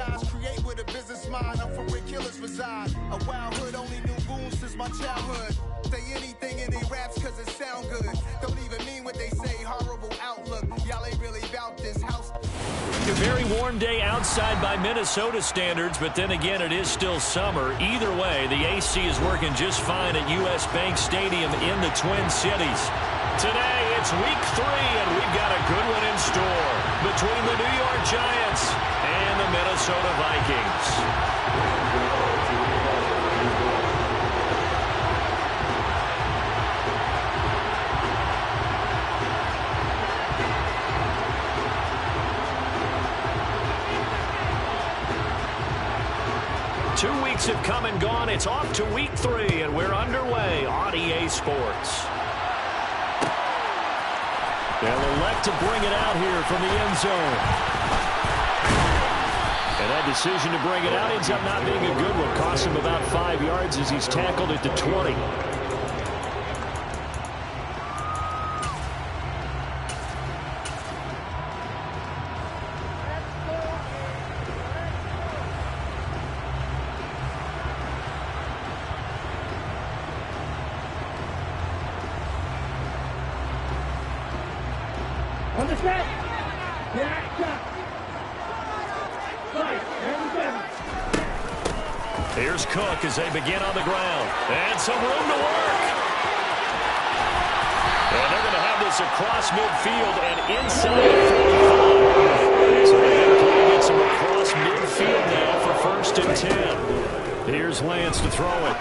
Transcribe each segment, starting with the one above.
strategize, create with a business mind. I'm for where killers reside. A wild hood, only knew goons since my childhood. Say anything in they raps cause it sound good. Don't even mean what they say, horrible outlook. Y'all ain't really about this house. A very warm day outside by Minnesota standards, but then again it is still summer. Either way, the AC is working just fine at US Bank Stadium in the Twin Cities. Today it's week 3 and we've got a good one in store between the New York Giants and the Minnesota Vikings. 2 weeks have come and gone. It's off to week 3, and we're underway on EA Sports. They'll elect to bring it out here from the end zone. And that decision to bring it out ends up not being a good one. Costs him about 5 yards as he's tackled at the 20. On the set. Here's Cook as they begin on the ground. And some room to work. And they're going to have this across midfield and inside 45. So they're going to try to get some across midfield now for 1st and 10. Here's Lance to throw it.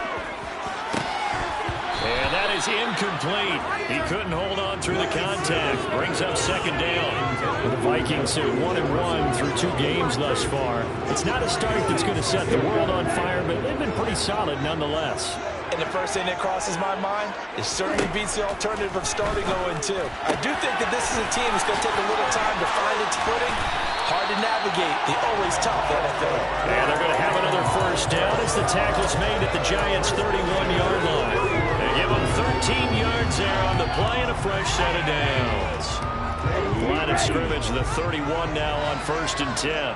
And that is incomplete. He couldn't hold on through the contact. Brings up 2nd down. The Vikings are 1-1 through 2 games thus far. It's not a start that's going to set the world on fire, but they've been pretty solid nonetheless. And the first thing that crosses my mind, it certainly beats the alternative of starting 0-2. I do think that this is a team that's going to take a little time to find its footing. Hard to navigate the always tough NFL. And they're going to have another 1st down as the tackle's made at the Giants' 31-yard line. They give them 13 yards there on the play and a fresh set of downs. Line of scrimmage, the 31 now on 1st and 10.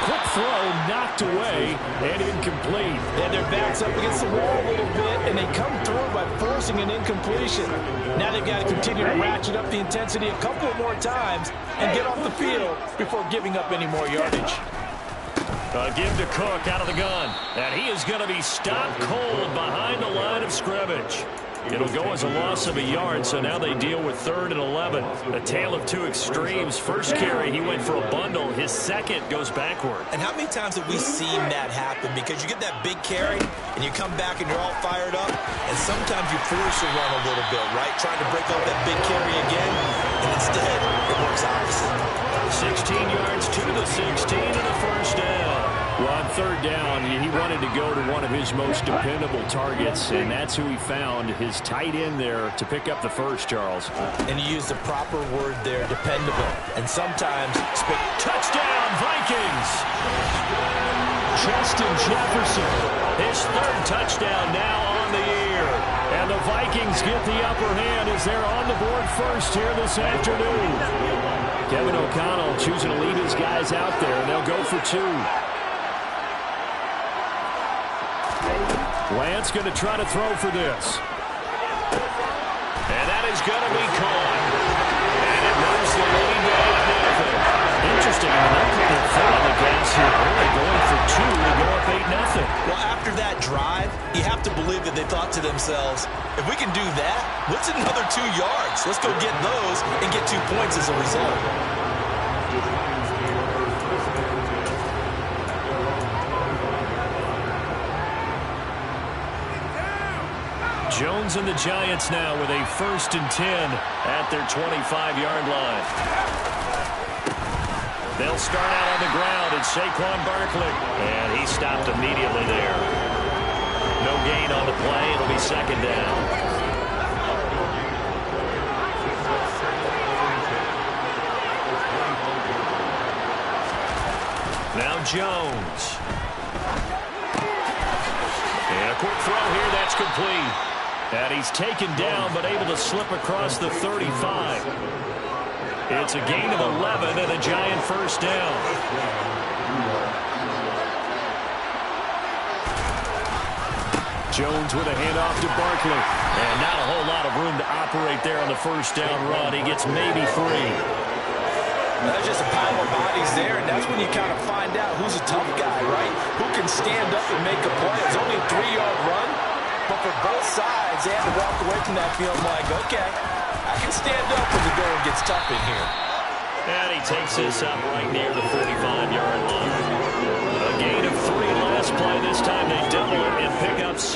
Quick throw knocked away and incomplete. And their back's up against the wall a little bit, and they come through by forcing an incompletion. Now they've got to continue to ratchet up the intensity a couple more times and get off the field before giving up any more yardage. Give to Cook out of the gun. And he is going to be stopped cold behind the line of scrimmage. It'll go as a loss of a yard, so now they deal with 3rd and 11. A tale of 2 extremes. First carry, he went for a bundle. His second goes backward. And how many times have we seen that happen? Because you get that big carry, and you come back and you're all fired up, and sometimes you force your run a little bit, right? Trying to break off that big carry again, and instead, it works opposite. 16 yards to the 16 and a 1st down. Well, on 3rd down, he wanted to go to one of his most dependable targets, and that's who he found, his tight end there to pick up the first, Charles. And you use the proper word there, dependable. And sometimes, touchdown, Vikings! Justin Jefferson, his 3rd touchdown now on the year. And the Vikings get the upper hand as they're on the board first here this afternoon. Kevin O'Connell choosing to leave his guys out there, and they'll go for 2. Lance going to try to throw for this. And that is going to be caught. And it moves the lead down to nothing. Interesting. They're putting their foot on the gas here. Early going for 2 to go up 8-0. Well, after that drive, you have to believe that they thought to themselves, if we can do that, what's another 2 yards? Let's go get those and get 2 points as a result. Jones and the Giants now with a 1st and 10 at their 25-yard line. They'll start out on the ground at Saquon Barkley. And he stopped immediately there. No gain on the play. It'll be 2nd down. Now Jones. And a quick throw here. That's complete. And he's taken down but able to slip across the 35. It's a gain of 11 and a giant first down. Jones with a handoff to Barkley. And not a whole lot of room to operate there on the first down run. He gets maybe 3. That's just a pile of bodies there, and that's when you kind of find out who's a tough guy, right? Who can stand up and make a play. It's only a 3-yard run, but for both sides, they had to walk away from that field like, okay, I can stand up when the going gets tough in here. And he takes this up right near the 45-yard line. A gain of 3 last play. This time they double it and pick up 6.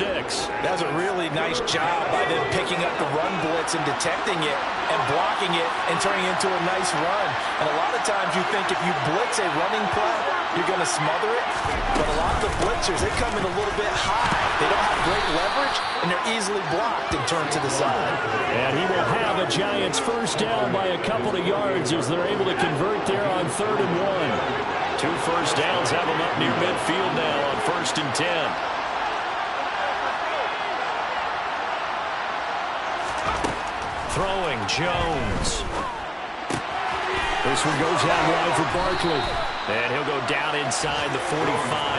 That was a really nice job by them picking up the run blitz and detecting it and blocking it and turning it into a nice run. And a lot of times you think if you blitz a running play, you're going to smother it. But a lot of the blitzers, they come in a little bit high. They don't have great leverage, and they're easily blocked and turned to the side. And he will have a Giants first down by a couple of yards as they're able to convert there on 3rd and 1. 2 first downs have them up near midfield now on 1st and 10. Throwing Jones. This one goes out wide for Barkley. And he'll go down inside the 45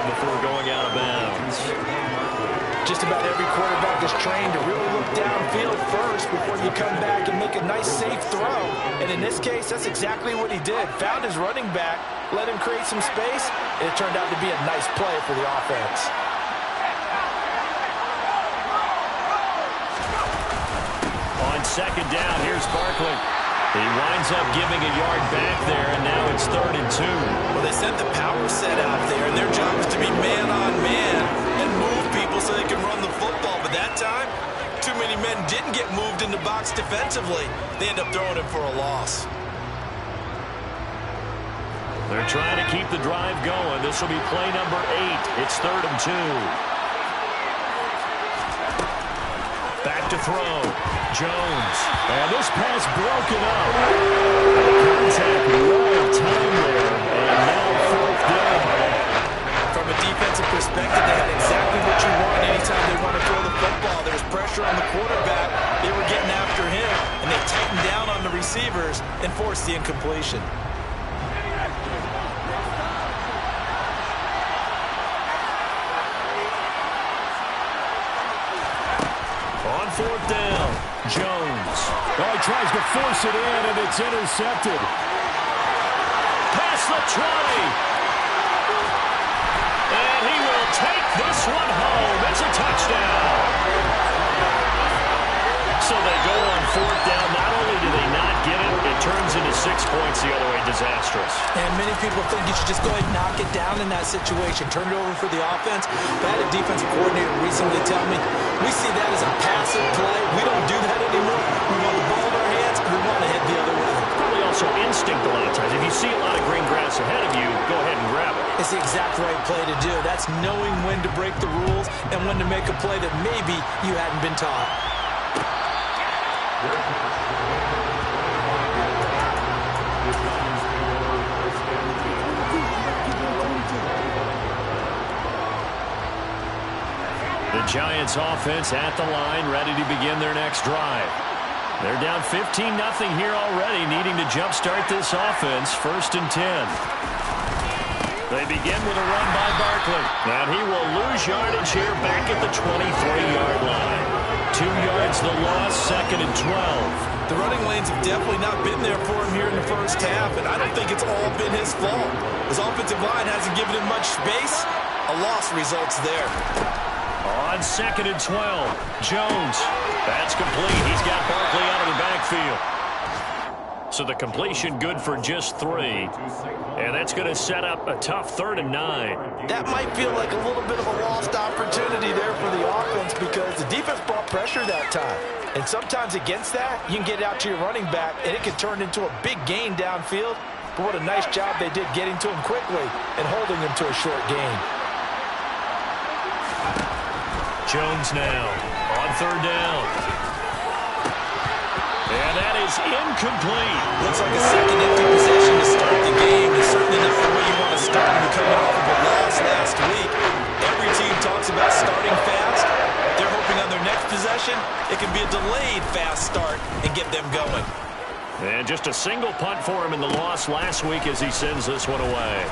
before going out of bounds. Just about every quarterback is trained to really look downfield first before you come back and make a nice, safe throw. And in this case, that's exactly what he did. Found his running back, let him create some space, and it turned out to be a nice play for the offense. On 2nd down, here's Barkley. He winds up giving a yard back there, and now it's 3rd and 2. Well, they sent the power set out there, and their job is to be man-on-man and move people so they can run the football. But that time, too many men didn't get moved in the box defensively. They end up throwing him for a loss. They're trying to keep the drive going. This will be play number 8. It's 3rd and 2. Back to throw. Jones. And this pass broken up. Contact well timed there. And now 4th down. From a defensive perspective, they had exactly what you want anytime they want to throw the football. There was pressure on the quarterback. They were getting after him, and they tightened down on the receivers and forced the incompletion. On 4th down, Jones. Oh, he tries to force it in, and it's intercepted. Past the 20. And he will take this one home. It's a touchdown. So they go on 4th down. Not only do they not get it, it turns into 6 points the other way. Disastrous. And many people think you should just go ahead and knock it down in that situation. Turn it over for the offense. But I had a defensive coordinator recently tell me, we see that as a passive play. We don't do that anymore. We want the ball in our hands, and we want to head the other way. Probably also instinct a lot of times. If you see a lot of green grass ahead of you, go ahead and grab it. It's the exact right play to do. That's knowing when to break the rules and when to make a play that maybe you hadn't been taught. The Giants offense at the line, ready to begin their next drive. They're down 15-0 here already, needing to jumpstart this offense. 1st and 10. They begin with a run by Barkley. And he will lose yardage here back at the 23-yard line. 2 yards the loss, 2nd and 12. The running lanes have definitely not been there for him here in the first half, and I don't think it's all been his fault. His offensive line hasn't given him much space. A loss results there. On 2nd and 12, Jones. That's complete. He's got Barkley out of the backfield. So the completion good for just 3. And that's going to set up a tough 3rd and 9. That might feel like a little bit of a lost opportunity there for the offense because the defense brought pressure that time. And sometimes against that, you can get out to your running back, and it can turn into a big gain downfield. But what a nice job they did getting to him quickly and holding him to a short gain. Jones now on 3rd down. And that is incomplete. Looks like a second empty possession to start the game. It's certainly not the way you want to start when you're coming off of a loss last week. Every team talks about starting fast. They're hoping on their next possession, it can be a delayed fast start and get them going. And just a single punt for him in the loss last week as he sends this one away.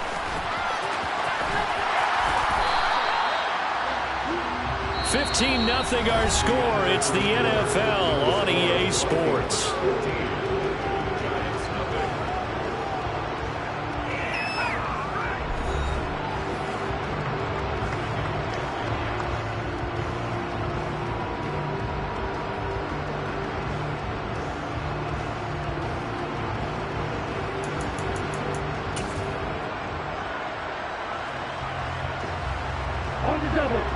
15-0 our score. It's the NFL on EA Sports.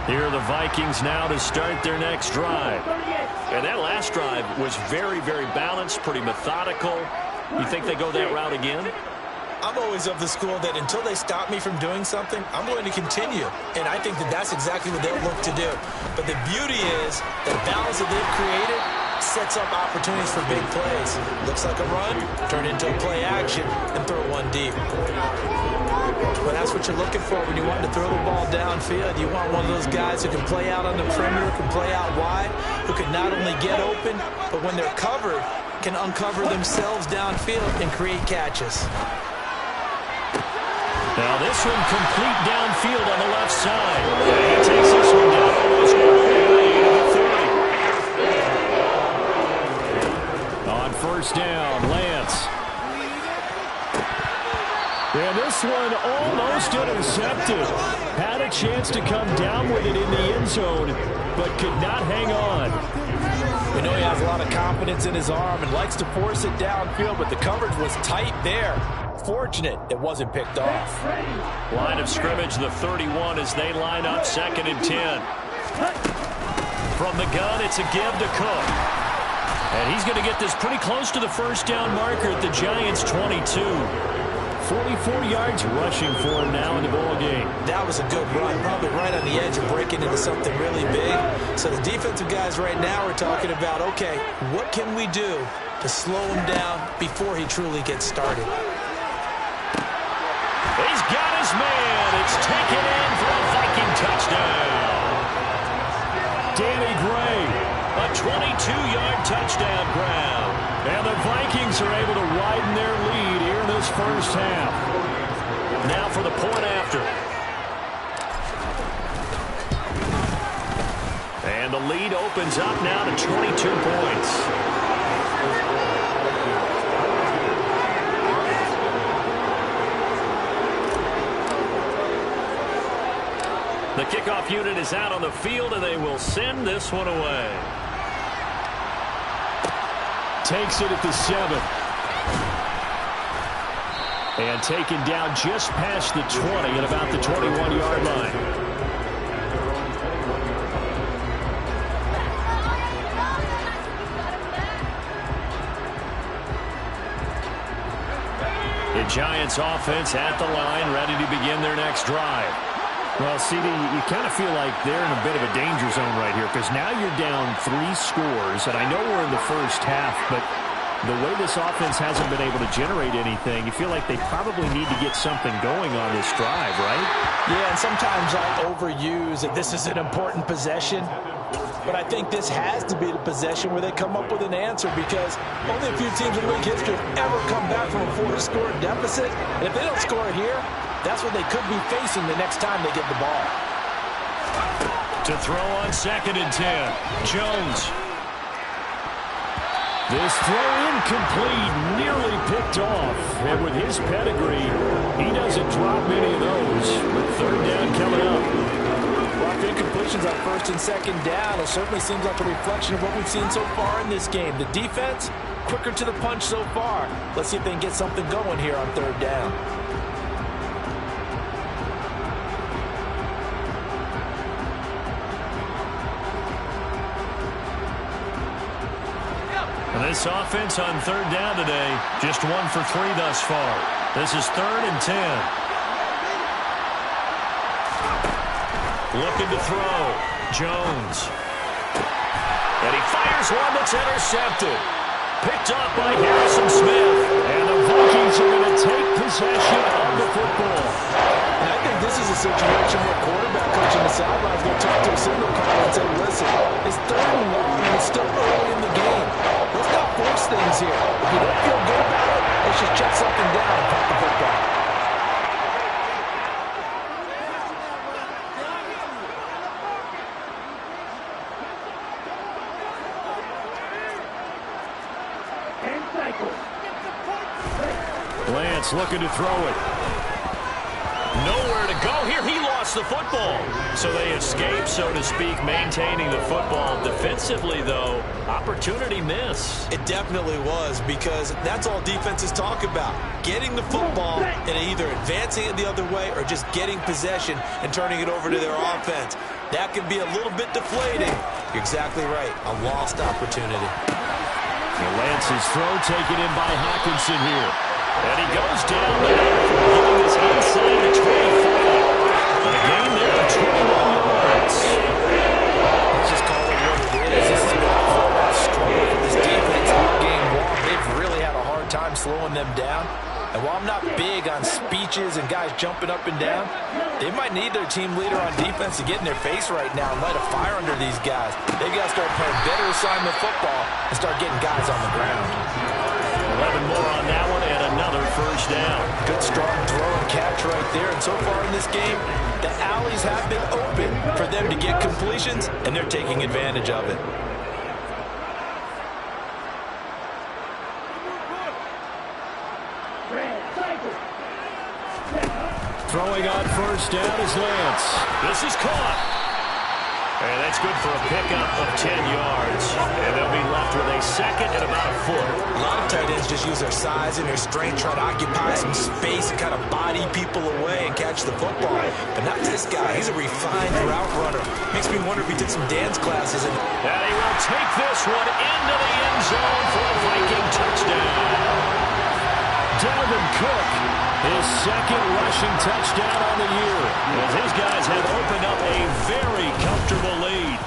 Here are the Vikings now to start their next drive. And that last drive was very, very balanced, pretty methodical. You think they go that route again? I'm always of the school that until they stop me from doing something, I'm going to continue. And I think that that's exactly what they'll look to do. But the beauty is the balance that they've created sets up opportunities for big plays. Looks like a run, turn into a play action, and throw one deep. Well, that's what you're looking for when you want to throw the ball downfield. You want one of those guys who can play out on the perimeter, can play out wide, who can not only get open, but when they're covered, can uncover themselves downfield and create catches. Now this one complete downfield on the left side. He takes this one down almost all the way to the 30. On first down, Lance. And this one almost intercepted. Had a chance to come down with it in the end zone, but could not hang on. We know he has a lot of confidence in his arm and likes to force it downfield, but the coverage was tight there. Fortunate it wasn't picked off. Line of scrimmage, the 31 as they line up 2nd and 10. From the gun, it's a give to Cook. And he's going to get this pretty close to the first down marker at the Giants' 22. 44 yards rushing for him now in the ball game. That was a good run, probably right on the edge of breaking into something really big. So the defensive guys right now are talking about, okay, what can we do to slow him down before he truly gets started? He's got his man. It's taken in for a Viking touchdown. Danny Gray, a 22-yard touchdown grab. And the Vikings are able to widen their lead here in this first half. Now for the point after. And the lead opens up now to 22 points. The kickoff unit is out on the field, and they will send this one away. Takes it at the 7. And taken down just past the 20 at about the 21-yard line. The Giants offense at the line, ready to begin their next drive. Well, CD, you kind of feel like they're in a bit of a danger zone right here because now you're down 3 scores, and I know we're in the first half, but the way this offense hasn't been able to generate anything, you feel like they probably need to get something going on this drive, right? Yeah, and sometimes I overuse that this is an important possession, but I think this has to be the possession where they come up with an answer because only a few teams in league history have ever come back from a 4-score deficit, and if they don't score it here, that's what they could be facing the next time they get the ball. To throw on 2nd and 10, Jones. This throw incomplete, nearly picked off. And with his pedigree, he doesn't drop many of those. With 3rd down coming up. Well, incompletions on 1st and 2nd down, it certainly seems like a reflection of what we've seen so far in this game. The defense, quicker to the punch so far. Let's see if they can get something going here on 3rd down. This offense on 3rd down today, just 1 for 3 thus far. This is 3rd and 10. Looking to throw. Jones. And he fires one that's intercepted. Picked up by Harrison Smith. And the Vikings are going to take possession of the football. And I think this is a situation where quarterback coach on the sideline is going to talk to a signal caller and say, listen, it's 3rd and 1 and it's still early in the game. Let's not force things here. If you don't feel good about it, let's just check something down and punt the football. Lance looking to throw it. Nowhere to go here. He lost the football. So they escape, so to speak, maintaining the football. Defensively, though, opportunity miss. It definitely was, because that's all defenses talk about. Getting the football and either advancing it the other way or just getting possession and turning it over to their offense. That can be a little bit deflating. You're exactly right. A lost opportunity. Lance's throw taken in by Hawkinson here. And he goes down for this inside the 24. A gain there of 21 yards. Let's just call it what it is. This is been a full-out struggle for this defense all game long. They've really had a hard time slowing them down. And while I'm not big on speeches and guys jumping up and down, they might need their team leader on defense to get in their face right now and light a fire under these guys. They've got to start playing better assignment football and start getting guys on the ground. 11 more on that one and another first down. Good strong throw and catch right there. And so far in this game, the alleys have been open for them to get completions, and they're taking advantage of it. Throwing on first down is Lance. This is caught. And that's good for a pickup of 10 yards. And they'll be left with a second and about a foot. A lot of tight ends just use their size and their strength, try to occupy some space and kind of body people away and catch the football. But not this guy. He's a refined route runner. Makes me wonder if he took some dance classes. And he will take this one into the end zone for a Viking touchdown. Dalvin Cook, his second rushing touchdown on the year, as his guys have opened up a very comfortable lead.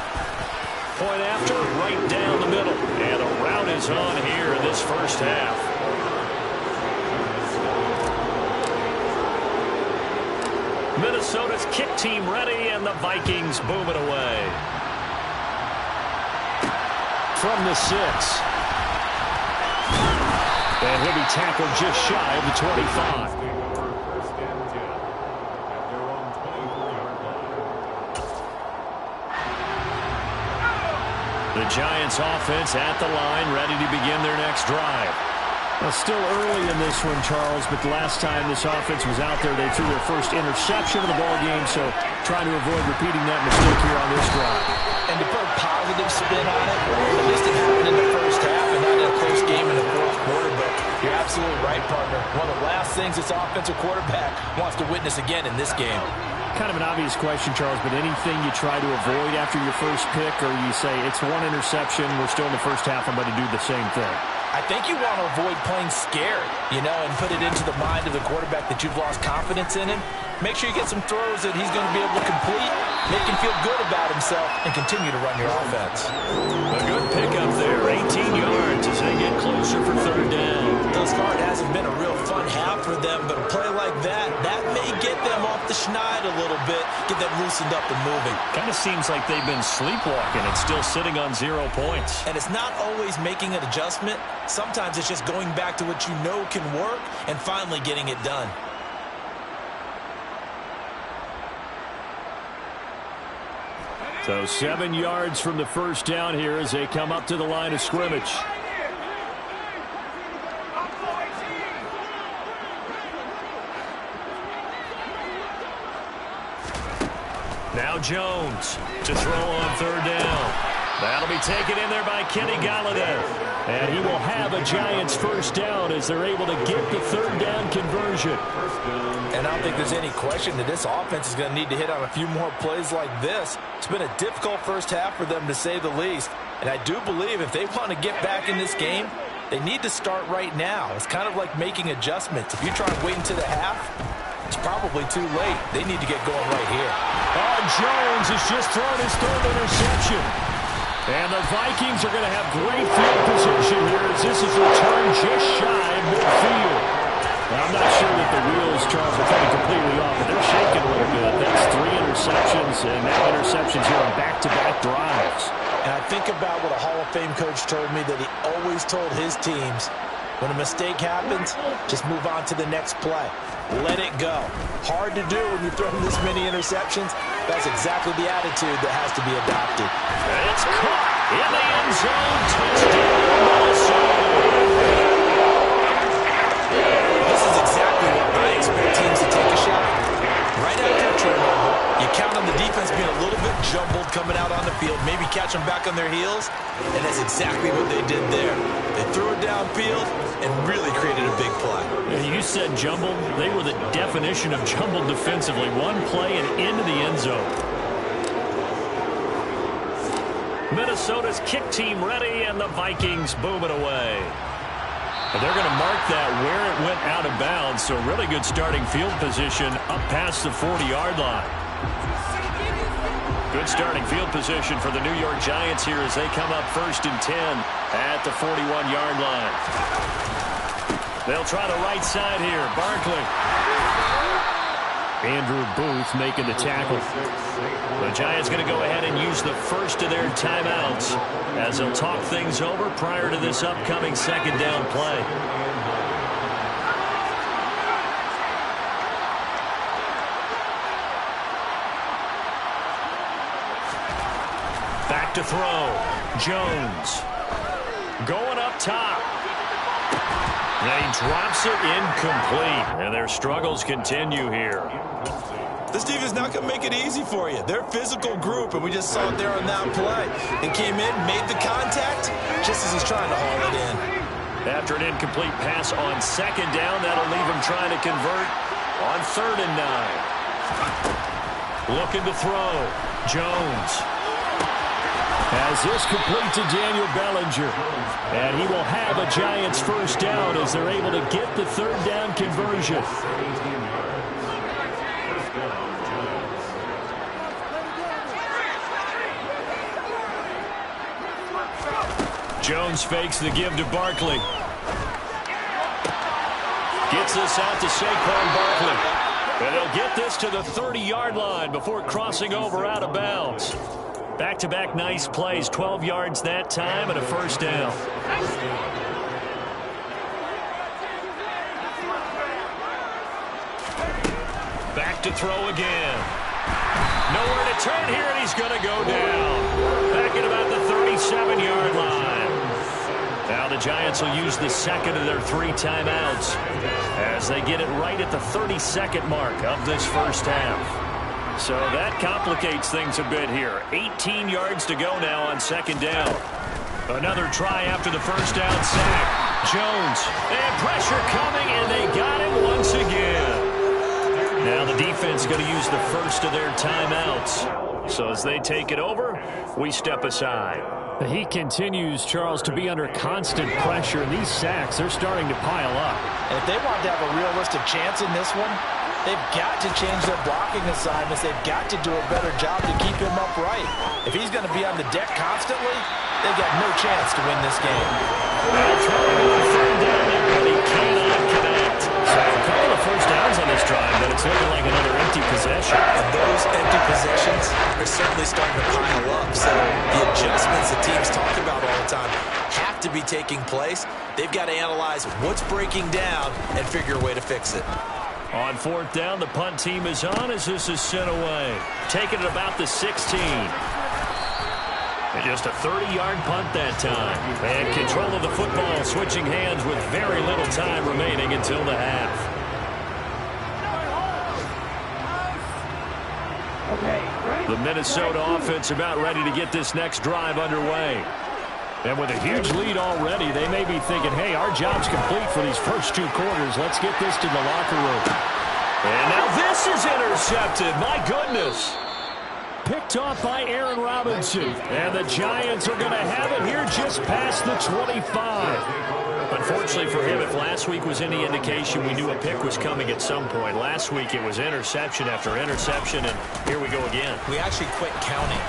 Point after, right down the middle. And a rout is on here in this first half. Minnesota's kick team ready, and the Vikings boom it away. From the 6. And he'll be tackled just shy of the 25. The Giants offense at the line, ready to begin their next drive. Well, still early in this one, Charles, but the last time this offense was out there, they threw their first interception of the ball game, so trying to avoid repeating that mistake here on this drive. And to put a positive spin on it, at least it happened in the first half and not in a close game in the fourth quarter, but you're absolutely right, partner. One of the last things this offensive quarterback wants to witness again in this game. Kind of an obvious question, Charles, but anything you try to avoid after your first pick, or you say it's one interception, we're still in the first half, I'm going to do the same thing? I think you want to avoid playing scared, and put it into the mind of the quarterback that you've lost confidence in him. Make sure you get some throws that he's going to be able to complete, make him feel good about himself, and continue to run your offense. A good pickup there, 18 yards as they get closer for third down. Thus far, it hasn't been a real fun half for them, but a play like that may get them off the schneid a little bit, get them loosened up and moving. Kind of seems like they've been sleepwalking and still sitting on 0 points. And it's not always making an adjustment. Sometimes it's just going back to what you know can work and finally getting it done. So 7 yards from the first down here as they come up to the line of scrimmage. Now Jones to throw on third down. That'll be taken in there by Kenny Galladay. And he will have a Giants first down as they're able to get the third down conversion. And I don't think there's any question that this offense is going to need to hit on a few more plays like this. It's been a difficult first half for them, to say the least. And I do believe if they want to get back in this game, they need to start right now. It's kind of like making adjustments. If you try and wait until the half, it's probably too late. They need to get going right here. Oh, Jones has just thrown his third interception. And the Vikings are going to have great field position here as this is returned just shy of midfield. I'm not sure that the wheels, Charles, are coming completely off, but they're shaking a little bit. That's 3 interceptions, and now interceptions here on back-to-back drives. And I think about what a Hall of Fame coach told me, that he always told his teams, when a mistake happens, just move on to the next play. Let it go. Hard to do when you throw this many interceptions. That's exactly the attitude that has to be adopted. It's caught in the end zone. Touchdown, Minnesota. This is exactly what I expect teams to take a shot. Right after a turnover, you count on the defense being a little bit jumbled coming out on the field, maybe catch them back on their heels, and that's exactly what they did there. They threw it downfield and really created a big play. You said jumbled. They were the definition of jumbled defensively. One play and into the end zone. Minnesota's kick team ready, and the Vikings boom it away. And they're going to mark that where it went out of bounds, so really good starting field position up past the 40-yard line. Good starting field position for the New York Giants here as they come up 1st and 10 at the 41-yard line. They'll try the right side here. Barkley. Andrew Booth making the tackle. The Giants going to go ahead and use the first of their timeouts as they'll talk things over prior to this upcoming second down play. Back to throw. Jones. Going up top. And he drops it incomplete. And their struggles continue here. This team is not going to make it easy for you. They're a physical group, and we just saw it there on that play. And came in, made the contact, just as he's trying to haul it in. After an incomplete pass on second down, that'll leave him trying to convert on 3rd and 9. Looking to throw. Jones. As this complete to Daniel Bellinger. And he will have a Giants first down as they're able to get the 3rd down conversion. Jones fakes the give to Barkley. Gets this out to Saquon Barkley. And they'll get this to the 30-yard line before crossing over out of bounds. Back-to-back nice plays, 12 yards that time and a first down. Back to throw again. Nowhere to turn here, and he's going to go down. Back at about the 37-yard line. Now the Giants will use the second of their 3 timeouts as they get it right at the 32nd mark of this first half. So that complicates things a bit here. 18 yards to go now on second down. Another try after the first down sack. Jones, and pressure coming, and they got him once again. Now the defense going to use the first of their timeouts. So as they take it over, we step aside. He continues, Charles, to be under constant pressure. These sacks, they're starting to pile up. And if they want to have a realistic chance in this one, they've got to change their blocking assignments. They've got to do a better job to keep him upright. If he's going to be on the deck constantly, they've got no chance to win this game. Well, throwing on 3rd down there, but he cannot connect. So a couple of first downs on this drive, but it's looking like another empty possession. And those empty possessions are certainly starting to pile up. So the adjustments the teams talk about all the time have to be taking place. They've got to analyze what's breaking down and figure a way to fix it. On 4th down, the punt team is on as this is sent away. Taking it about the 16. And just a 30-yard punt that time. And control of the football switching hands with very little time remaining until the half. The Minnesota offense about ready to get this next drive underway. And with a huge lead already, they may be thinking, hey, our job's complete for these first 2 quarters. Let's get this to the locker room. And now this is intercepted. My goodness. Picked off by Aaron Robinson. And the Giants are going to have it here just past the 25. Unfortunately for him, if last week was any indication, we knew a pick was coming at some point. Last week it was interception after interception, and here we go again. We actually quit counting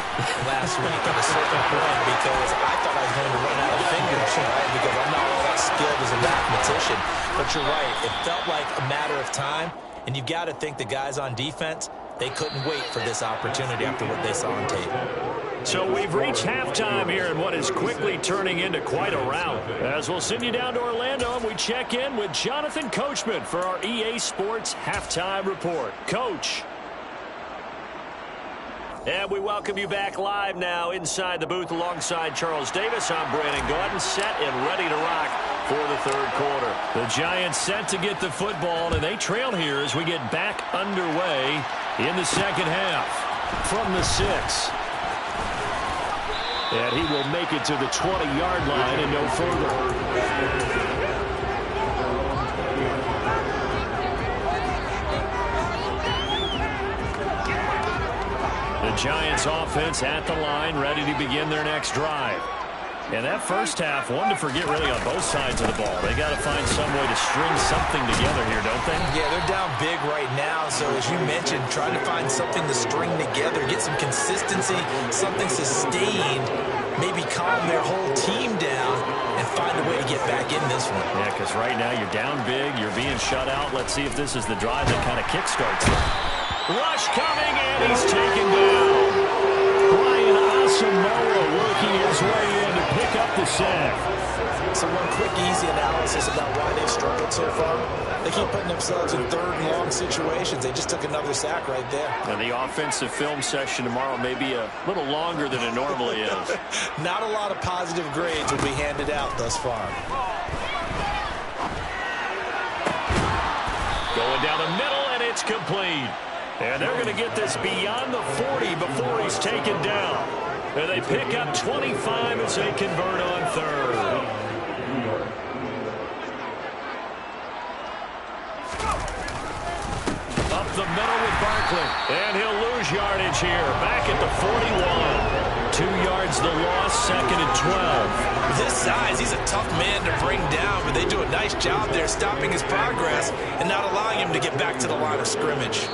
last week at a certain point because I thought I was going to run out of fingers, right? Because I'm not all that skilled as a mathematician. But you're right. It felt like a matter of time, and you've got to think the guys on defense, they couldn't wait for this opportunity after what they saw on tape. So we've reached halftime here in what is quickly turning into quite a rout. As we'll send you down to Orlando, and we check in with Jonathan Coachman for our EA Sports Halftime Report. Coach. And we welcome you back live now inside the booth alongside Charles Davis. I'm Brandon Gordon, set and ready to rock for the third quarter. The Giants set to get the football, and they trail here as we get back underway in the second half. From the 6. And he will make it to the 20-yard line and no further. The Giants offense at the line, ready to begin their next drive. And that first half, one to forget really on both sides of the ball. They got to find some way to string something together here, don't they? Yeah, they're down big right now. So as you mentioned, trying to find something to string together, get some consistency, something sustained, maybe calm their whole team down and find a way to get back in this one. Yeah, because right now you're down big, you're being shut out. Let's see if this is the drive that kind of kickstarts it. Rush coming, and he's taken down. Brian Asamoah working his way in to pick up the sack. So one quick, easy analysis about why they've struggled so far. They keep putting themselves in third and long situations. They just took another sack right there. And the offensive film session tomorrow may be a little longer than it normally is. Not a lot of positive grades will be handed out thus far. Going down the middle, and it's complete. And they're going to get this beyond the 40 before he's taken down. And they pick up 25 as they convert on third. Up the middle with Barkley. And he'll lose yardage here. Back at the 41. 2 yards the loss, second and 12. With his size, he's a tough man to bring down, but they do a nice job there stopping his progress and not allowing him to get back to the line of scrimmage.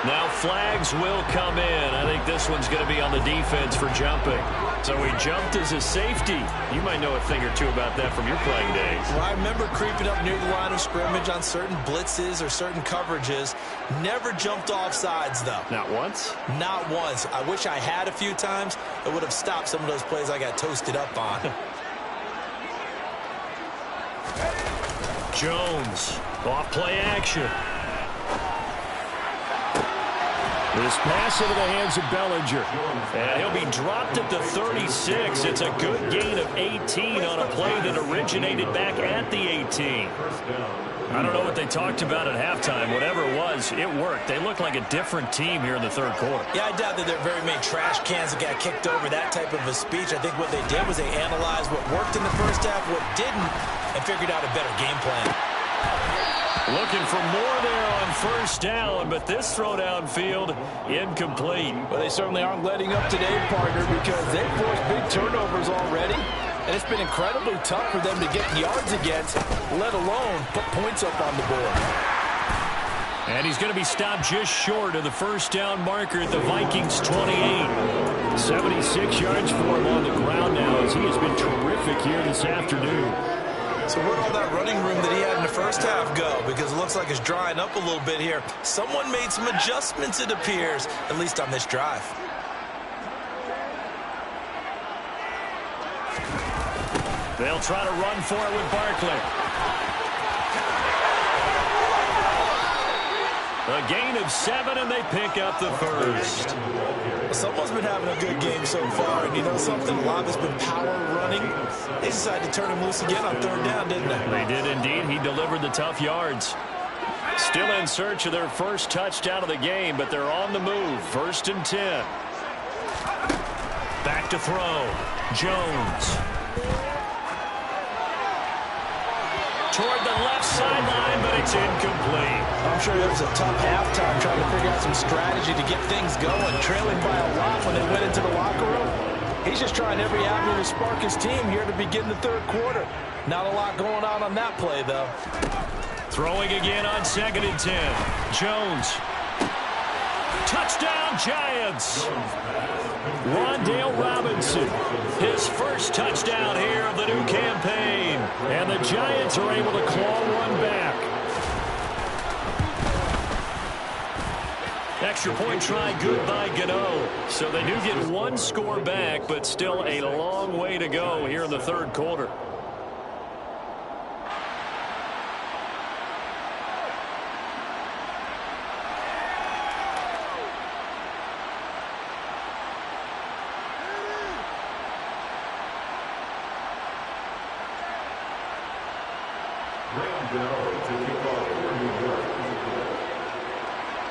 Now flags will come in. I think this one's going to be on the defense for jumping. So he jumped as a safety. You might know a thing or two about that from your playing days. Well, I remember creeping up near the line of scrimmage on certain blitzes or certain coverages. Never jumped off sides, though. Not once? Not once. I wish I had a few times. It would have stopped some of those plays I got toasted up on. Jones, off play action. This pass into the hands of Bellinger. And he'll be dropped at the 36. It's a good gain of 18 on a play that originated back at the 18. I don't know what they talked about at halftime. Whatever it was, it worked. They look like a different team here in the third quarter. Yeah, I doubt that there are very many trash cans that got kicked over, that type of a speech. I think what they did was they analyzed what worked in the first half, what didn't, and figured out a better game plan. Looking for more there on first down, but this throw downfield incomplete. Well, they certainly aren't letting up today, partner, because they've forced big turnovers already, and it's been incredibly tough for them to get yards against, let alone put points up on the board. And he's going to be stopped just short of the first down marker at the Vikings 28. 76 yards for him on the ground now as he has been terrific here this afternoon. So where'd all that running room that he had in the first half go? Because it looks like it's drying up a little bit here. Someone made some adjustments, it appears, at least on this drive. They'll try to run for it with Barkley. A gain of 7, and they pick up the first. Someone's been having a good game so far, and you know something? A lot has been power running. They decided to turn him loose again on third down, didn't they? They did indeed. He delivered the tough yards. Still in search of their first touchdown of the game, but they're on the move. 1st and 10. Back to throw. Jones. Toward the left sideline, but it's incomplete. I'm sure it was a tough halftime trying to figure out some strategy to get things going, trailing by a lot when they went into the locker room. He's just trying every avenue to spark his team here to begin the third quarter. Not a lot going on that play, though. Throwing again on 2nd and 10. Jones. Touchdown, Giants. Rondale Robinson, his first touchdown here of the new campaign. And the Giants are able to claw one back. extra point try good by Gano. So they do get one score back, but still a long way to go here in the third quarter.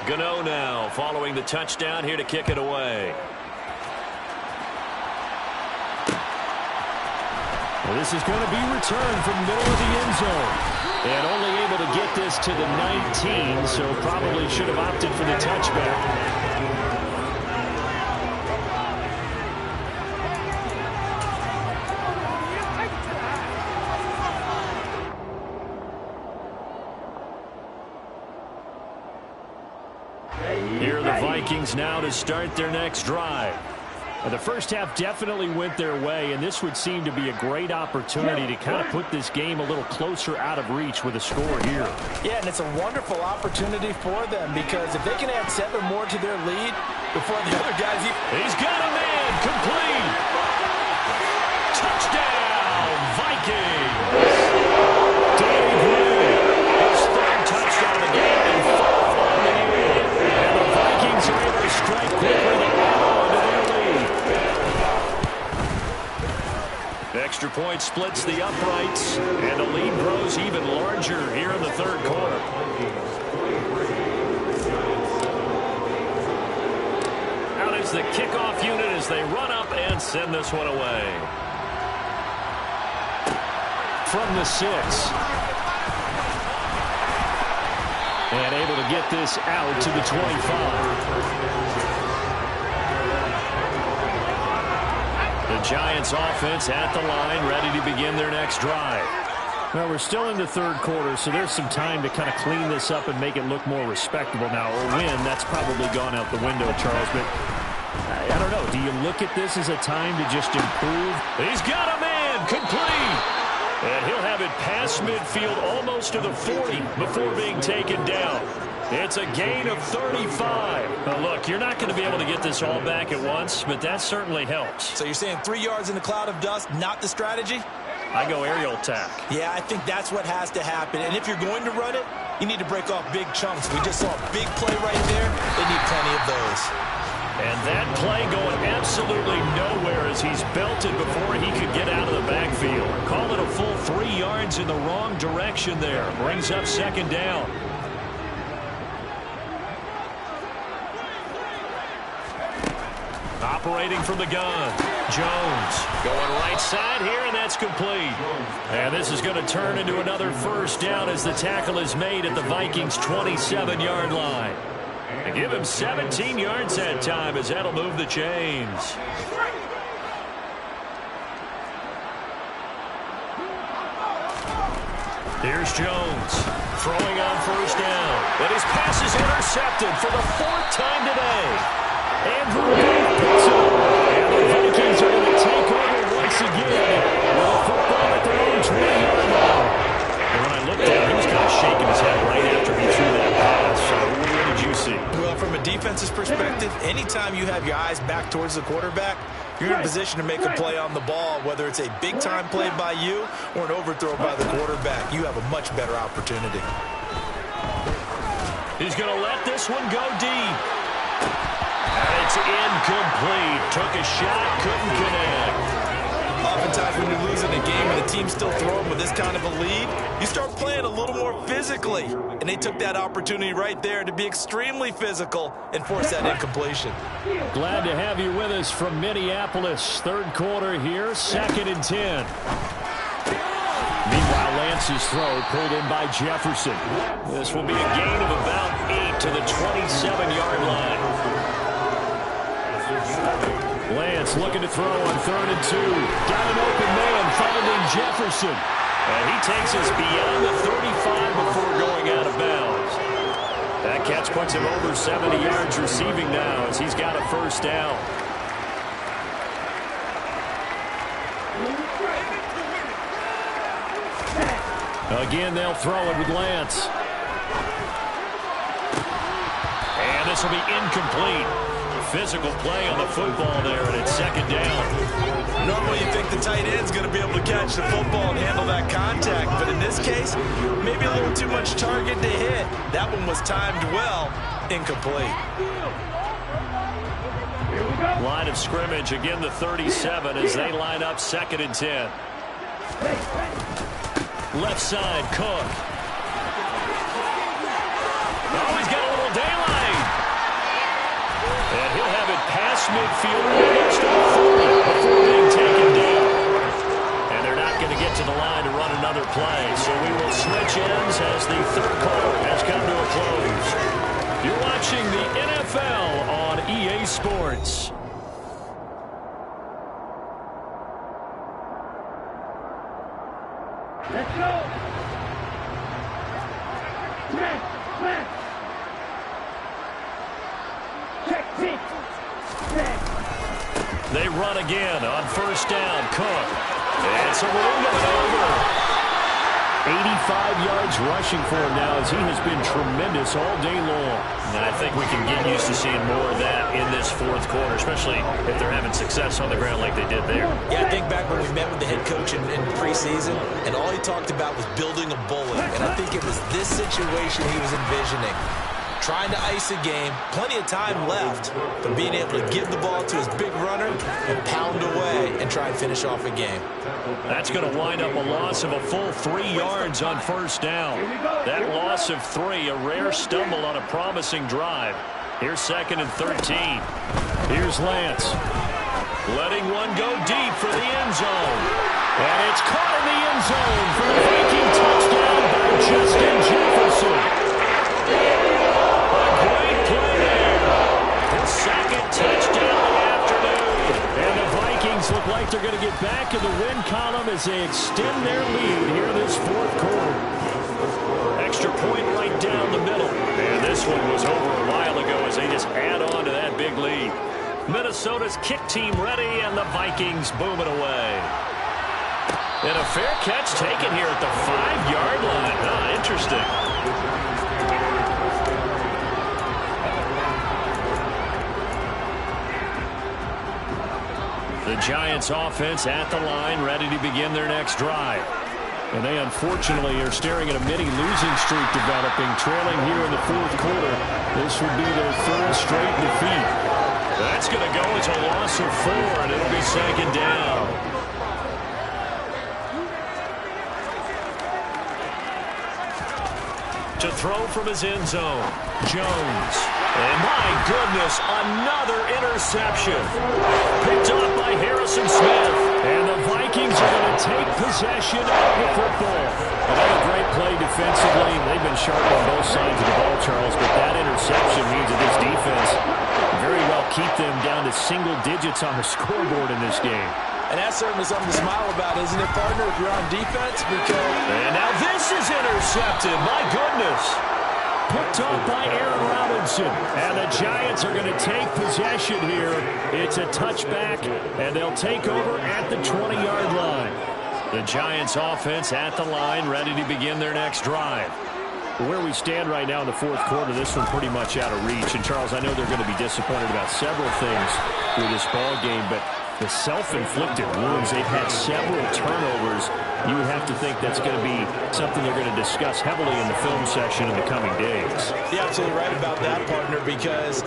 Gano now following the touchdown here to kick it away. Well, this is going to be returned from the middle of the end zone. And only able to get this to the 19, so probably should have opted for the touchback. Here are the Vikings now to start their next drive. The first half definitely went their way, and this would seem to be a great opportunity to kind of put this game a little closer out of reach with a score here. Yeah, and it's a wonderful opportunity for them because if they can add 7 more to their lead before the other guys... He's got a man, complete! Touchdown, Vikings! Danny Green, his third touchdown of the game, and 4 on the year. And the Vikings are able to strike quickly to add on to their lead. Extra point splits the uprights, and the lead grows even larger here in the third quarter. Out is the kickoff unit as they run up and send this one away. From the 6. And able to get this out to the 25. The Giants offense at the line, ready to begin their next drive. Well, we're still in the third quarter, so there's some time to kind of clean this up and make it look more respectable now. Or win, that's probably gone out the window, Charles. But I don't know. Do you look at this as a time to just improve? He's got a man, complete. And he'll have it past midfield almost to the 40 before being taken down. It's a gain of 35. Now, look, you're not going to be able to get this all back at once, but that certainly helps. So you're saying 3 yards in a cloud of dust, not the strategy? I go aerial attack. Yeah, I think that's what has to happen. And if you're going to run it, you need to break off big chunks. We just saw a big play right there. They need plenty of those. And that play going absolutely nowhere as he's belted before he could get out of the backfield. Call it a full 3 yards in the wrong direction there. Brings up second down. Operating from the gun. Jones going right side here, and that's complete. And this is going to turn into another first down as the tackle is made at the Vikings' 27-yard line. And give him 17 yards that time as that'll move the chains. Here's Jones throwing on first down. But his pass is intercepted for the 4th time today. Andrew picks up. And the Vikings are going to take over once again with a football at their own 20-yard line. And when I looked at him, he was kind of shaking his head right after he threw that pass. So what did you see? Well, from a defense's perspective, anytime you have your eyes back towards the quarterback, you're in a position to make a play on the ball, whether it's a big-time play by you or an overthrow by the quarterback. You have a much better opportunity. He's going to let this one go deep. And it's incomplete. Took a shot, couldn't connect. Oftentimes when you're losing a game and the team's still throwing with this kind of a lead, you start playing a little more physically. And they took that opportunity right there to be extremely physical and force that incompletion. Glad to have you with us from Minneapolis. Third quarter here, 2nd and 10. Meanwhile, Lance's throw pulled in by Jefferson. This will be a gain of about 8 to the 27-yard line. Lance looking to throw on 3rd and 2. Got an open man finding Jefferson. And he takes us beyond the 35 before going out of bounds. That catch puts him over 70 yards receiving now as he's got a first down. Again, they'll throw it with Lance. And this will be incomplete. Physical play on the football there, and it's second down. Normally you think the tight end's going to be able to catch the football and handle that contact, but in this case, maybe a little too much target to hit. That one was timed well, incomplete. Line of scrimmage, again the 37 as they line up 2nd and 10. Left side, Cook. Oh, he's got a little daylight. And he'll have it past midfield almost to the 40 before being taken down. And they're not going to get to the line to run another play. So we will switch ends as the third quarter has come to a close. You're watching the NFL on EA Sports. Let's go! Smash! Smash! Check, check! Smash! They run again on first down. Cook. And so we're going over. 85 yards rushing for him now as he has been tremendous all day long. And I think we can get used to seeing more of that in this fourth quarter, especially if they're having success on the ground like they did there. Yeah, I think back when we met with the head coach in preseason, and all he talked about was building a bully. And I think it was this situation he was envisioning. Trying to ice a game, plenty of time left, but being able to give the ball to his big runner and pound away and try and finish off a game. That's going to wind up a loss of a full 3 yards on first down. That loss of 3, a rare stumble on a promising drive. Here's 2nd and 13. Here's Lance. Letting one go deep for the end zone. And it's caught in the end zone for the Viking touchdown by Justin Jefferson. Second touchdown of the afternoon. And the Vikings look like they're going to get back in the win column as they extend their lead here this fourth quarter. Extra point right down the middle. And this one was over a while ago as they just add on to that big lead. Minnesota's kick team ready, and the Vikings booming away. And a fair catch taken here at the 5-yard line. Ah, interesting. The Giants offense at the line, ready to begin their next drive. And they unfortunately are staring at a mini losing streak developing, trailing here in the fourth quarter. This would be their 3rd straight defeat. That's going to go as a loss of 4, and it'll be second down. To throw from his end zone, Jones. And my goodness, another interception. Picked up by Harrison Smith. And the Vikings are going to take possession of the football. Another great play defensively. They've been sharp on both sides of the ball, Charles, but that interception means that this defense very well keep them down to single digits on the scoreboard in this game. And that's certainly something to smile about, isn't it, partner, if you're on defense? And now this is intercepted. My goodness. Picked off by Aaron Robinson. And the Giants are going to take possession here. It's a touchback, and they'll take over at the 20-yard line. The Giants offense at the line, ready to begin their next drive. Where we stand right now in the fourth quarter, this one pretty much out of reach. And, Charles, I know they're going to be disappointed about several things through this ball game, but the self-inflicted wounds, they've had several turnovers. You would have to think that's going to be something they're going to discuss heavily in the film section in the coming days. You're absolutely right about that, partner, because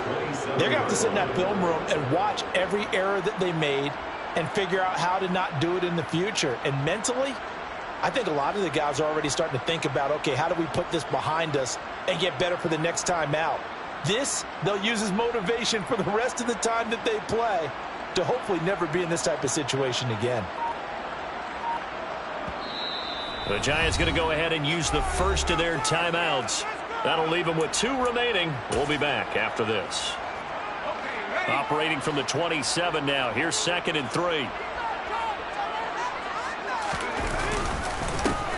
they're going to have to sit in that film room and watch every error that they made and figure out how to not do it in the future. And mentally, I think a lot of the guys are already starting to think about, okay, how do we put this behind us and get better for the next time out? This, they'll use as motivation for the rest of the time that they play to hopefully never be in this type of situation again. The Giants going to go ahead and use the first of their timeouts. That'll leave them with 2 remaining. We'll be back after this. Operating from the 27 now. Here's 2nd and 3.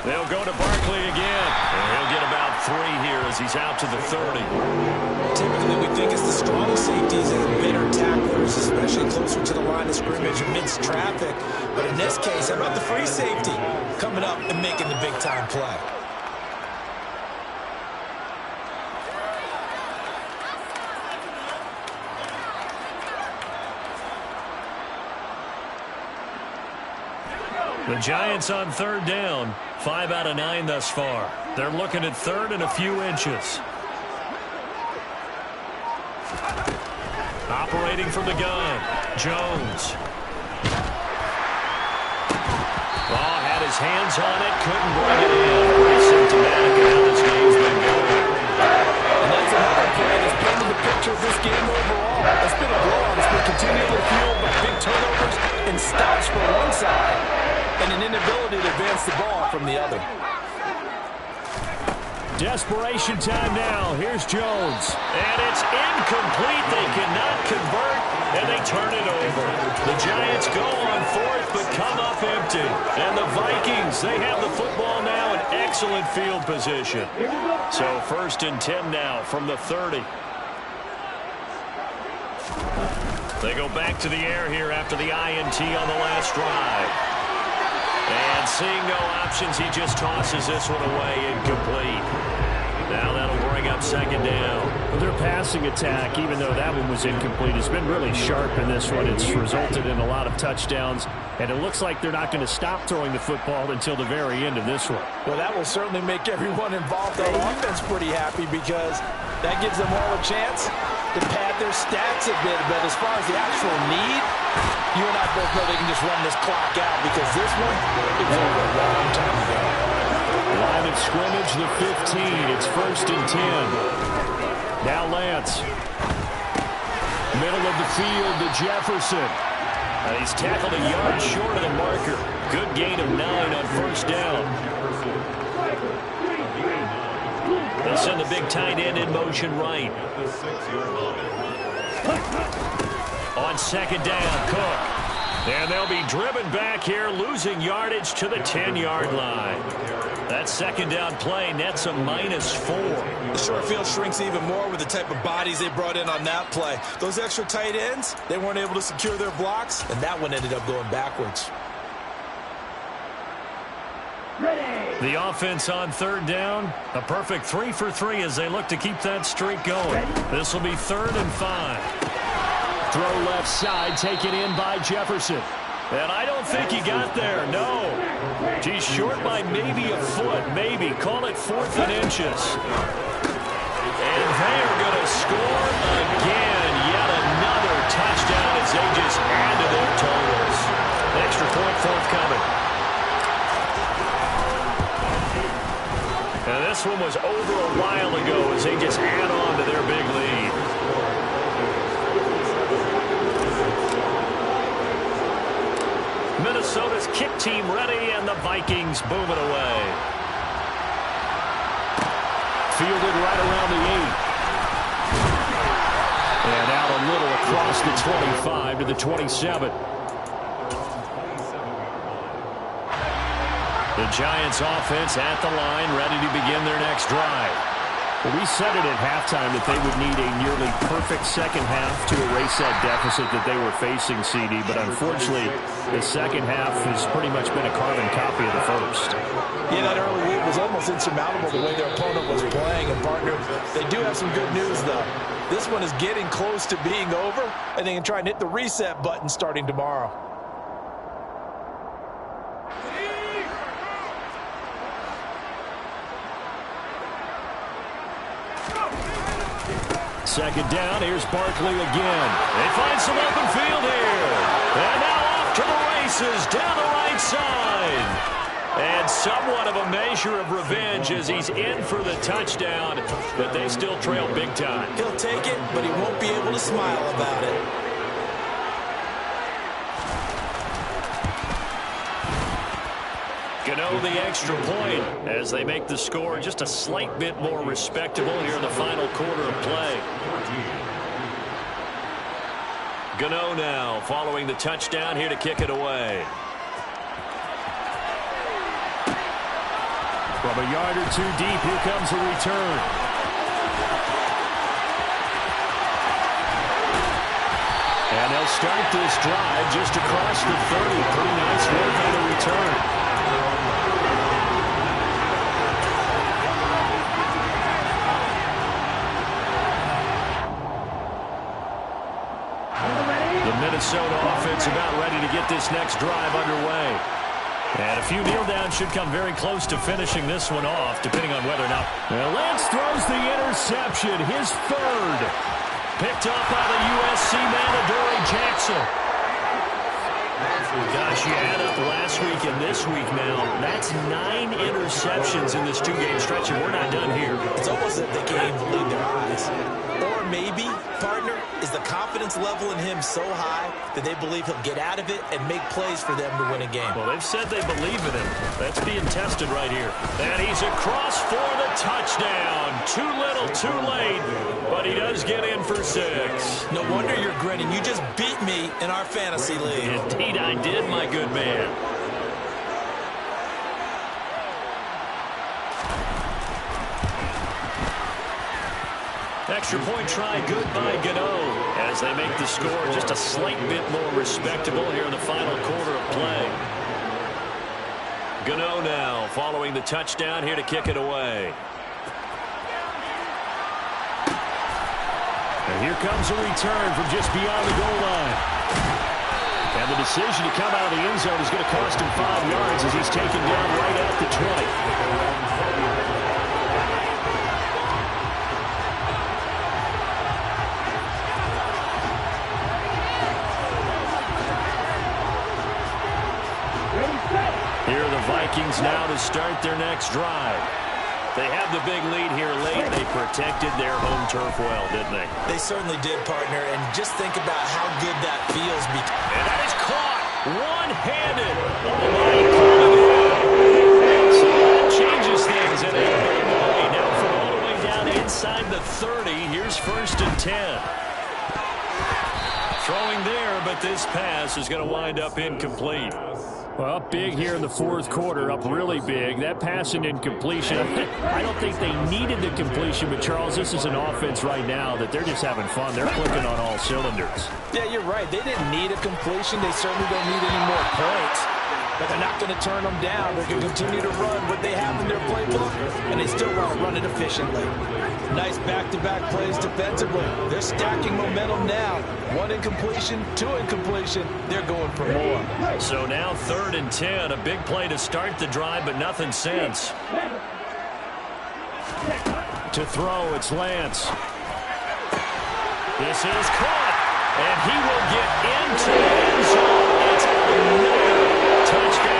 They'll go to Barkley again. And he'll get about 3 here as he's out to the 30. Typically, we think it's the strong safeties and the better tacklers, especially closer to the line of scrimmage amidst traffic. But in this case, how about the free safety coming up and making the big-time play? The Giants on third down. 5 out of 9 thus far. They're looking at third and a few inches. Operating from the gun, Jones. Oh, had his hands on it, couldn't bring it in. Pretty symptomatic of how this game's been going. And that's another play that's painted the picture of this game overall. It's been a blowout. It's been continually fueled by big turnovers and stops from one side and an inability to advance the ball from the other. Desperation time now. Here's Jones. And it's incomplete. They cannot convert, and they turn it over. The Giants go on fourth, but come up empty. And the Vikings, they have the football now in excellent field position. So 1st and 10 now from the 30. They go back to the air here after the INT on the last drive. And seeing no options, he just tosses this one away, incomplete. Now that'll bring up 2nd down. Well, their passing attack, even though that one was incomplete, has been really sharp in this one. It's resulted in a lot of touchdowns, and it looks like they're not going to stop throwing the football until the very end of this one. Well, that will certainly make everyone involved on offense pretty happy because that gives them all a chance to pad their stats a bit. But as far as the actual need, you and I both know they can just run this clock out because this one is over a long time ago. Line of scrimmage, the 15. It's 1st and 10. Now Lance. Middle of the field to Jefferson. He's tackled a yard short of the marker. Good gain of 9 on 1st down. They send the big tight end in motion right. On 2nd down, Cook. And they'll be driven back here, losing yardage to the 10-yard line. That 2nd down play nets a -4. The short field shrinks even more with the type of bodies they brought in on that play. Those extra tight ends, they weren't able to secure their blocks, and that one ended up going backwards. The offense on 3rd down, a perfect 3 for 3 as they look to keep that streak going. This will be 3rd and 5. Throw left side, taken in by Jefferson. And I don't think he got there, no. He's short by maybe a foot, maybe. Call it 4th and inches. And they're going to score again. Yet another touchdown as they just add to their totals. Extra point forthcoming. And this one was over a while ago as they just add on to their big lead. Minnesota's kick team ready, and the Vikings boom it away. Fielded right around the 8. And out a little across the 25 to the 27. The Giants offense at the line, ready to begin their next drive. Well, we said it at halftime that they would need a nearly perfect second half to erase that deficit that they were facing, CD. But unfortunately, the second half has pretty much been a carbon copy of the first. Yeah, that early lead was almost insurmountable the way their opponent was playing. And, partner, they do have some good news, though. This one is getting close to being over, and they can try and hit the reset button starting tomorrow. Second down, here's Barkley again. They find some open field here. And now off to the races down the right side. And somewhat of a measure of revenge as he's in for the touchdown, but they still trail big time. He'll take it, but he won't be able to smile about it. Gano the extra point as they make the score just a slight bit more respectable here in the final quarter of play. Gano now following the touchdown here to kick it away. From a yard or two deep, here comes a return. And they'll start this drive just across the 30. Pretty nice work on the return. The Minnesota offense about ready to get this next drive underway. And a few kneel downs should come very close to finishing this one off, depending on whether or not. Well, Lance throws the interception, his third. Picked up by the USC man, Adoree Jackson. Gosh, you add up last week and this week now. That's 9 interceptions in this 2-game stretch, and we're not done here. It's almost as if they can't even believe their eyes. Or maybe, partner, is the confidence level in him so high that they believe he'll get out of it and make plays for them to win a game. Well, they've said they believe in him. That's being tested right here. And he's across for the touchdown. Too little, too late, but he does get in for 6. No wonder you're grinning. You just beat me in our fantasy league. Indeed I did, my good man. Extra point try good by Gano as they make the score just a slight bit more respectable here in the final quarter of play. Gano now following the touchdown here to kick it away. And here comes a return from just beyond the goal line. And the decision to come out of the end zone is going to cost him 5 yards as he's taken down right at the 20. Here are the Vikings now to start their next drive. They have the big lead here late. They protected their home turf well, didn't they? They certainly did, partner, and just think about how good that feels. And that is caught one-handed. Oh, my God. So that changes things in a big way. Now from all the way down inside the 30, here's 1st and 10. Throwing there, but this pass is going to wind up incomplete. Well, up big here in the 4th quarter, up really big. That pass and incompletion, I don't think they needed the completion, but Charles, this is an offense right now that they're just having fun. They're clicking on all cylinders. Yeah, you're right. They didn't need a completion. They certainly don't need any more points. But they're not going to turn them down. They're going to continue to run what they have in their playbook, and they still want to run it efficiently. Nice back-to-back plays defensively. They're stacking momentum now. 1 incompletion, 2 incompletion. They're going for more. So now 3rd and 10. A big play to start the drive, but nothing since. To throw, it's Lance. This is caught, and he will get into the end zone. It's another touchdown.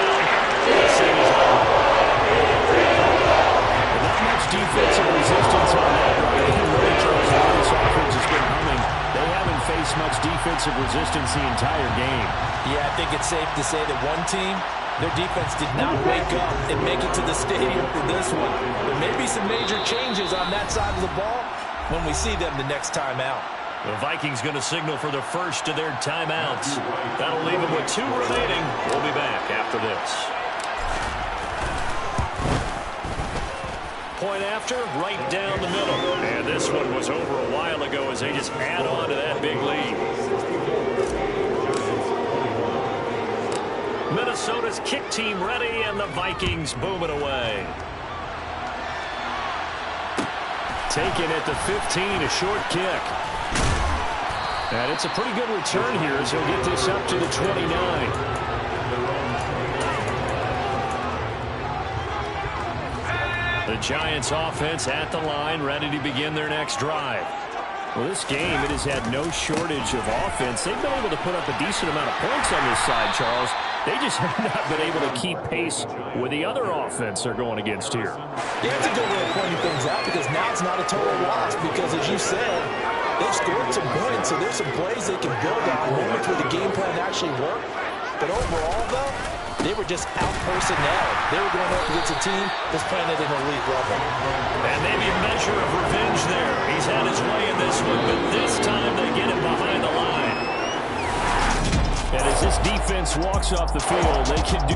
Not much defensive resistance on that. Really, Charles, this offense has been humming. They haven't faced much defensive resistance the entire game. Yeah, I think it's safe to say that one team, their defense did not wake up and make it to the stadium for this one. There may be some major changes on that side of the ball when we see them the next time out. The Vikings going to signal for the first of their timeouts. That'll leave them with 2 remaining. We'll be back after this. Point after, right down the middle. And this one was over a while ago as they just add on to that big lead. Minnesota's kick team ready, and the Vikings booming away. Taken at the 15, a short kick. And it's a pretty good return here as he'll get this up to the 29. The Giants offense at the line, ready to begin their next drive. Well, this game, it has had no shortage of offense. They've been able to put up a decent amount of points on this side, Charles. They just have not been able to keep pace with the other offense they're going against here. Yeah, it's a good way of pointing things out because now it's not a total loss because, as you said, they've scored some points, so there's some plays they can build on, moments where the game plan actually worked. But overall, though, they were just out-personnel. They were going up against a team that's playing at an elite level. And maybe a measure of revenge there. He's had his way in this one, but this time they get him behind the line. And as this defense walks off the field, they can do